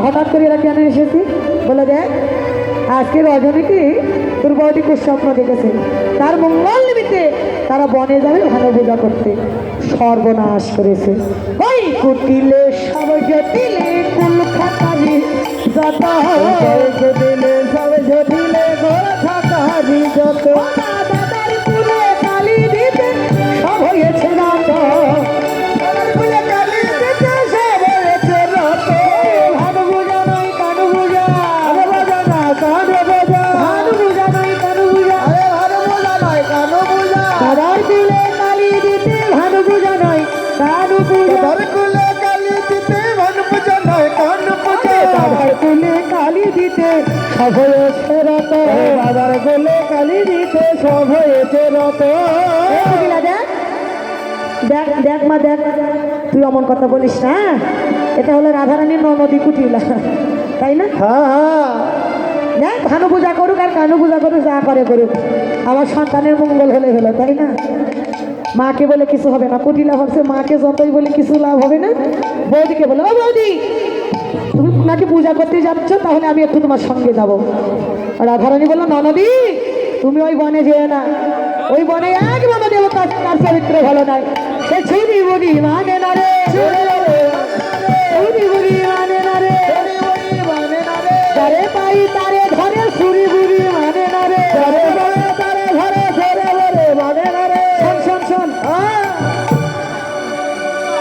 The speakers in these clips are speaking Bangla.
হঠাৎ করে এরা কেন এসেছি? বলে দেখ, আজকে রজনীকে তোর বউটি খুব স্বপ্ন দেখেছে, তার মঙ্গল নিমিত্তে তারা বনে যাবে ভালো পূজা করতে। সর্বনাশ করেছে। ওই কুটিলে সব জটিলে কুল খাতারি যত জটিলে সব জটিলে গোড়া খাতারি যত দাদার পুরে কালি দিতে সব হয়েছে রাত। কালী দিতে সব হয়েছে রত, বাবার গোলে কালী দিতে সব হয়েছে রত। দেখ দেখ মা দেখ, তুই অমন কথা বলিস না। এটা হলো রাধারানীর ননদী কুটিলা, তাই না? হ্যাঁ, দেখ ভানু পূজা করুক আর কানু পূজা করুক, যা করে করুক, আমার সন্তানের মঙ্গল হলে হলো, তাই না? মাকে বলে কিছু হবে না। কুটিলা ভাবছে মাকে যতই বলে কিছু লাভ হবে না। বৌদিকে বলে, ও বৌদি, তুমি নাকি পূজা করতে যাচ্ছ, তাহলে আমি একটু তোমার সঙ্গে যাবো। রাধারানী বললো, ননদী তুমি ওই বনে যেও না, ওই বনে এক বাবা দেবতা, তার চরিত্র ভালো নাই। সে ছুরি বুড়ি মানে না রে, ছুরি বুড়ি মানে না রে, তারে পাই তারে ধরে, ছুরি বুড়ি মানে না রে, তারে ধরে ধরে মানে না রে। শোন শোন,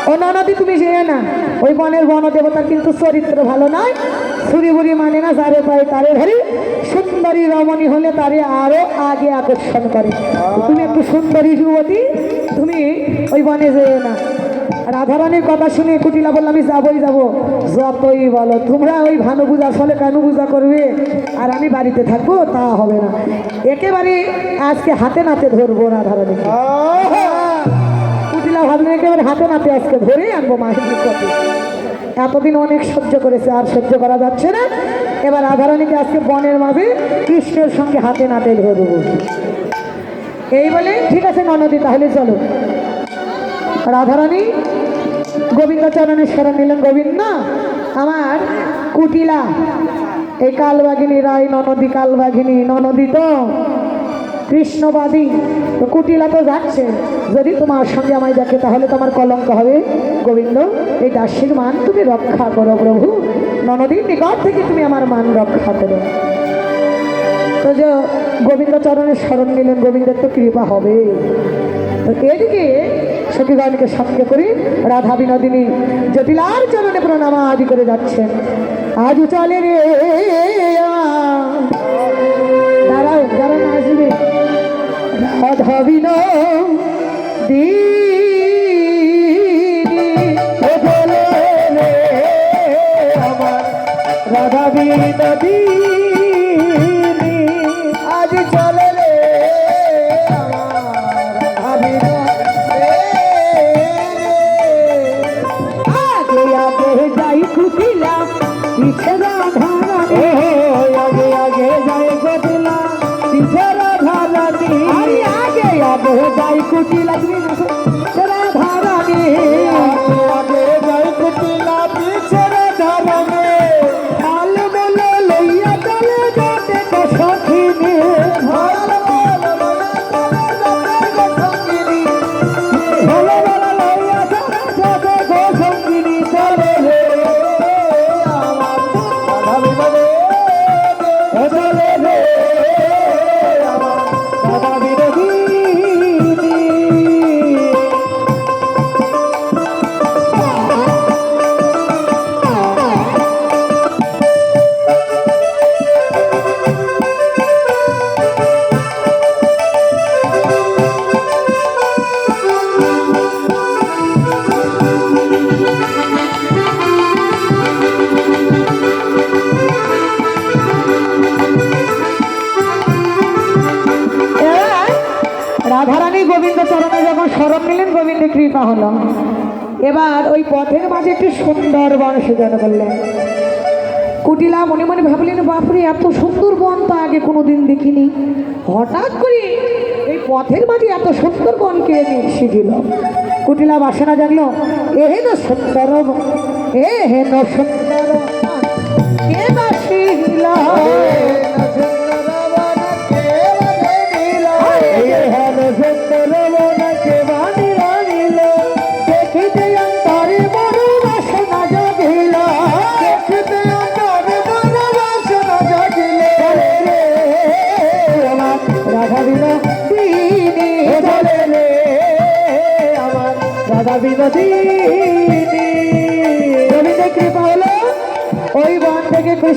ও ননদী তুমি যেও না, ওই বনের বন দেবতার কিন্তু চরিত্র ভালো নয়। ছুরি বুড়ি মানে না, যারে পাই তারে ধরি। সুন্দরী রমণী হলে তারে আরো আগে আকর্ষণ করে। তুমি একটু সুন্দরী যুবতী, তুমি ওই বনে যেও না। রাধারানীর কথা শুনে কুটিলা বললাম, আমি যাবোই যাবো। যতই বলো তোমরা ওই ভানু পূজার ফলে কানু পূজা করবে আর আমি বাড়িতে থাকবো, তা হবে না। একেবারে আজকে হাতে নাতে ধরবো রাধারানীকে। কুটিলা ভাবলেন একেবারে হাতে নাতে আজকে ধরে আনবো মায়ের নিকটে। এতদিন অনেক সহ্য করেছে, আর সহ্য করা যাচ্ছে না। এবার রাধারানীকে আজকে বনের মাঝে কৃষ্ণের সঙ্গে হাতে নাতে ধরবো। এই বলে, ঠিক আছে ননদী তাহলে চলো। রাধারানী গোবিন্দ চরণের শরণ নিলেন। গোবিন্দ আমার কুটিলা, এই কালবাঘিনী রায় ননদী, কালবাঘিনী ননদী তো কৃষ্ণবাদী, তো কুটিলা তো যাচ্ছে, যদি তোমার সঙ্গে আমায় দেখে তাহলে তোমার কলঙ্ক হবে। গোবিন্দ এই দাসীর মান তুমি রক্ষা করো প্রভু, ননদীর নিকট থেকে তুমি আমার মান রক্ষা করো। তো যে গোবিন্দ চরণের শরণ নিলেন, গোবিন্দের তো কৃপা হবে। তো এদিকে সখীগণকে সঙ্গে করি রাধা বিনোদিনী জটিলার চরণে প্রণাম আদি করে যাচ্ছেন। আজ চলে রে, দাঁড়াও দাঁড়াও আসবে রাধা বিনোদিনী আমার রাধা বিনোদিনী আজ চলে রে আমার আগে আগে যাই কুটিলা পিছে রাধারানী, আগে আগে যাই কুটিলা পিছে রাধারানী, আগে আগে যাই কুটিলা পিছে রাধারানী, আগে যাই কুটিলা পিছে রাধারানী। কাল বলে লইয়া চলে যাতে তো সখিনী, রাধারানী গোবিন্দ চরণে যখন শরণ নিলেন, গোবিন্দের কৃপা হলো। এবার ওই পথের মাঝে একটি সুন্দর বন সৃজন করলেন। কুটিলা মনে মনে ভাবলেন, বাপরে এত সুন্দর বন তো আগে কোনোদিন দেখিনি। হঠাৎ করে এই পথের মাঝে এত সুন্দর বন কে শিখিল। কুটিলা বাসনা জাগলো, এ হেন সুন্দর, এ হেন সুন্দর রাধা বিনোদিনী। গোবিন্দের কৃপা হলো ওই বন থেকে